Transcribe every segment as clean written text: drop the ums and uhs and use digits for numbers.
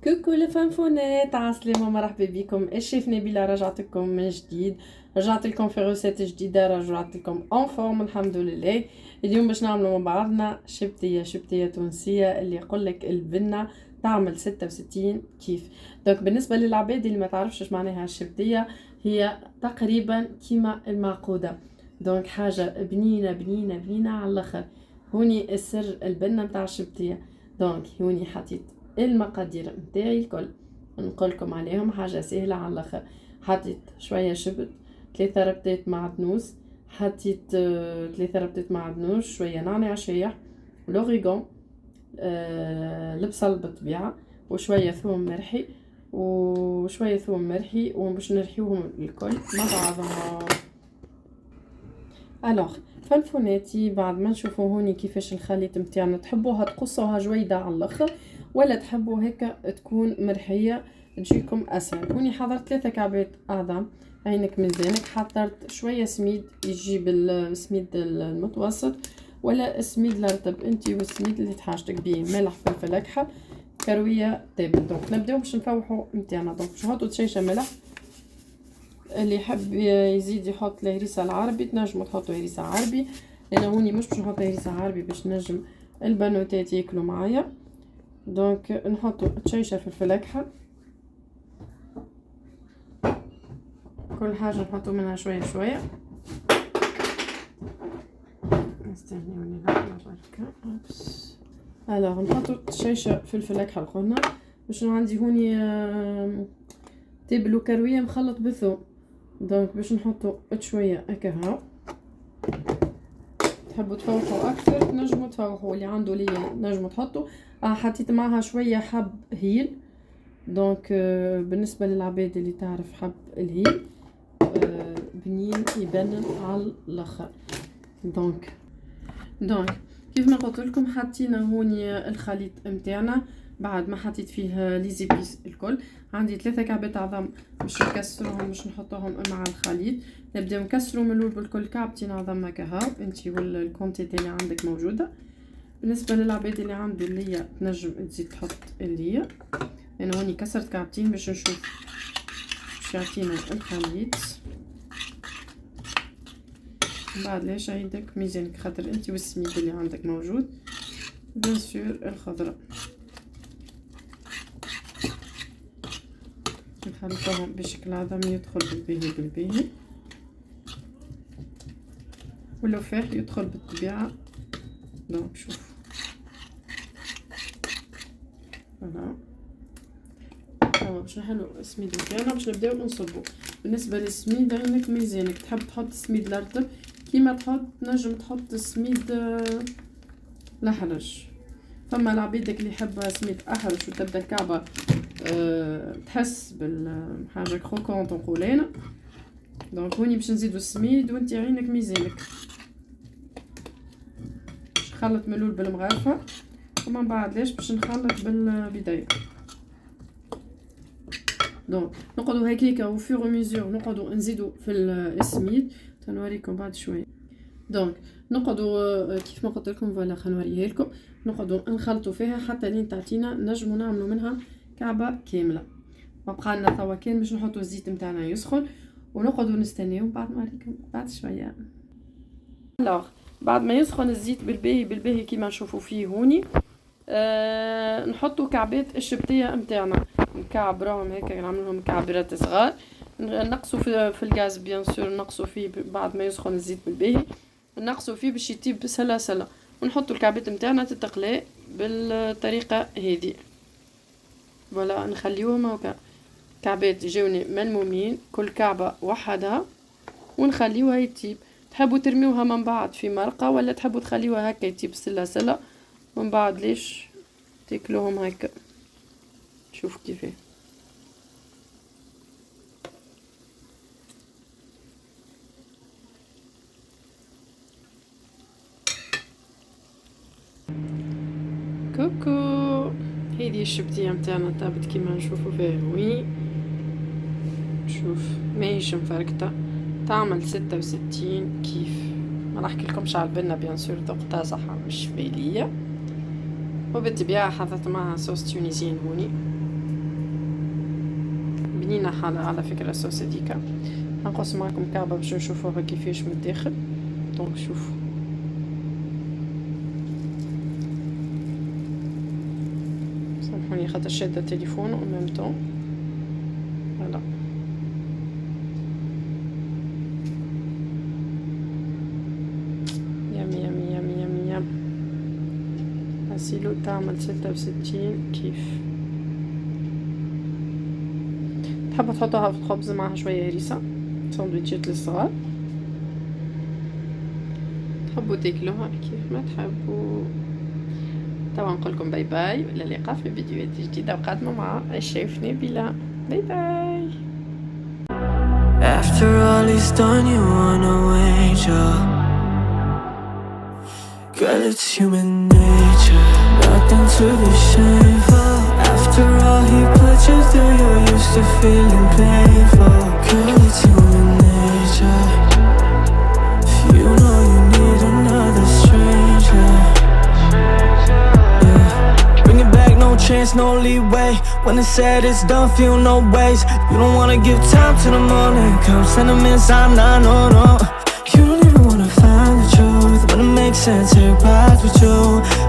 كوكو الفانفونات عسلامة، مرحبا بكم. الشيف نبيلة رجعت لكم من جديد، رجعت لكم في روسيت جديدة، رجعت لكم اون فورم الحمد لله. اليوم باش نعملوا مع بعضنا شبتية تونسية اللي يقول لك البنة تعمل 66 كيف. دونك بالنسبة للعباد اللي ما تعرفش اش معناها الشبتية، هي تقريبا كيما المعقودة. دونك حاجة بنينة بنينة بنينة على الاخر. هوني السر البنة متاع الشبتية. دونك هوني حطيت المقادير متاعي الكل، نقولكم عليهم حاجة سهلة على الاخر. حطيت شوية شبت، 3 ربطات معدنوس، حطيت 3 ربطات معدنوس، شوية نعناع شايح، لوريغون، البصل بالطبيعة، وشوية ثوم مرحي وباش نرحيوهم الكل مع بعضهم. الوغ فالفوناتي بعد ما نشوفوا هوني كيفاش الخليط متاعنا، تحبوها تقصوها جويدة على الاخر ولا تحبوا هيك تكون مرحية تجيكم اسهل. هوني حضرت 3 كعبات اعظم، عينك ميزانك. حضرت شوية سميد، يجيب السميد المتوسط ولا السميد الرطب انتي، والسميد اللي تحاجتك بيه، ملح فلفل اكحل كروية تابل. دونك نبداو باش نفوحوا متاعنا. دونك باش نحطوا تشيشة ملح، اللي يحب يزيد يحط الهريسة العربي تنجموا تحطوا هريسة عربي. انا هوني مش باش نحط هريسة عربي باش نجم البنوتات ياكلوا معايا. دونك نحطوا تشيشة فلفل اكحل، كل حاجة نحطوا منها شوية شوية. استنوني لحظة بركة. الوغ نحطوا تشيشة فلفل اكحل قلنا. باش عندي هوني تبلو كروية مخلط بثوم. دونك باش نحطوا شوية هكا. تحبوا تفوحوا اكثر تنجموا تفوحوا، اللي عنده ليا نجموا تحطوا. حطيت معها شويه حب هيل. دونك بالنسبه للعباد اللي تعرف حب الهيل بنين يبنن على الاخر. دونك كيف ما قلت لكم حطينا هوني الخليط متاعنا. بعد ما حطيت فيه لي زيبيس الكل، عندي 3 كعبات عظم باش نكسروهم باش نحطوهم مع الخليط. نبداو نكسروا من الاول بالكل كعبتين عظم هكا انتي والكونتيتي اللي عندك موجوده. بالنسبه للعباد اللي عنده اللي تنجم تزيد تحط اللي انا هوني كسرت كعبتين باش نشوف باش يعطينا الخليط. بعد ليش عندك ميزانك خاطر انتي والسميد اللي عندك موجود، بيان سور الخضره نخلطهم بشكل عظمي يدخل بالباهي واللوفاح يدخل بالطبيعه. دونك شوف فوالا باش نحلو السميد متاعنا باش نبداو نصبو. بالنسبه للسميد عينك ميزانك، تحب تحط السميد الرطب كيما تحط، نجم تحط السميد الاحرش. فما العبيدك اللي يحب سميد احرش وتبدا الكعبه تحس بالحاجه كروكونط نقولينا. دونك هوني باش نزيدو السميد وانت عينك ميزانك. باش نخلط من الاول بالمغرفه ومن بعد ليش باش نخلط بالبدايه. دونك نقعدو هكاكا وفيغ ميزور نقعدو نزيدو في السميد. تنوريكم بعد شويه. دونك نقعدو كيف ما قلت لكم فوالا خنوريها لكم، نقعدو نخلطوا فيها حتى لين تعطينا نجمو نعملوا منها كعبه كامله. ما بقى لنا توا كان باش نحطوا الزيت نتاعنا يسخن ونقعدو نستناو بعد ما نوريكم بعد شويه. الوغ بعد ما يسخن الزيت بالباهي كيما نشوفوا فيه هوني، نحطوا كعبات الشبتيه نتاعنا، نكعبروهم هكا نعملهم كعبرات صغار، نقصوا في الغاز بيان سور، نقصوا فيه بعد ما يسخن الزيت بالباهي، نقصوا فيه باش يطيب بسلاسل، ونحطوا الكعبات نتاعنا تتقلى بالطريقه هذه. فوالا نخليوهم هكا كعبات يجوني ملمومين كل كعبه وحدها ونخليوها يطيب. تحبوا ترميوها من بعد في مرقه ولا تحبوا تخليوها هكا يطيب سلاسل من بعد ليش تاكلوهم هكا. شوف كيفاه كوكو. هذه الشبتيه نتاعنا طابت كيما نشوفوا فيها. وي شوف ماهيش مفركته، تعمل 66 كيف. ما نحكي لكمش على البنه بيان سور ذقتها صح مش باليه، وبالطبيعه حطيت معها صوص تونيزيان هوني لينا حالة على فكرة الصوص هذيكا. هنقص معكم كعبة باش نشوفوها كيفاش من الداخل. دونك شوفوا سامحوني خاطر شادة التليفون او ميم طون. فوالا يامي يامي يامي يامي يام. غسيلو تعمل 66 كيف. تحبوا تحطوها في الخبز معها شوية هريسة، سندويتشات للصغار، تحبوا تاكلوها كيف ما تحبوا. توا نقولكم باي باي، والى اللقاء في فيديوهات جديدة وقادمة مع الشيف نبيلة. باي باي. After all he's done you wanna wage up. Girl it's human nature, nothing to be ashamed for. After all he put you through you're used to feeling painful. Girl it's human nature, if you know you need another stranger. Bring it back, no chance, no leeway. When it's said it's done, feel no ways. You don't wanna give time to the morning come sentiments, I'm not, no. You don't even wanna find the truth. When it makes sense, everybody's with you.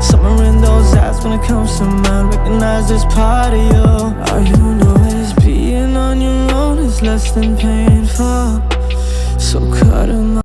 Somewhere in those eyes when it comes to mine, recognize this part of you. All you know is being on your own is less than painful. So cut 'em off.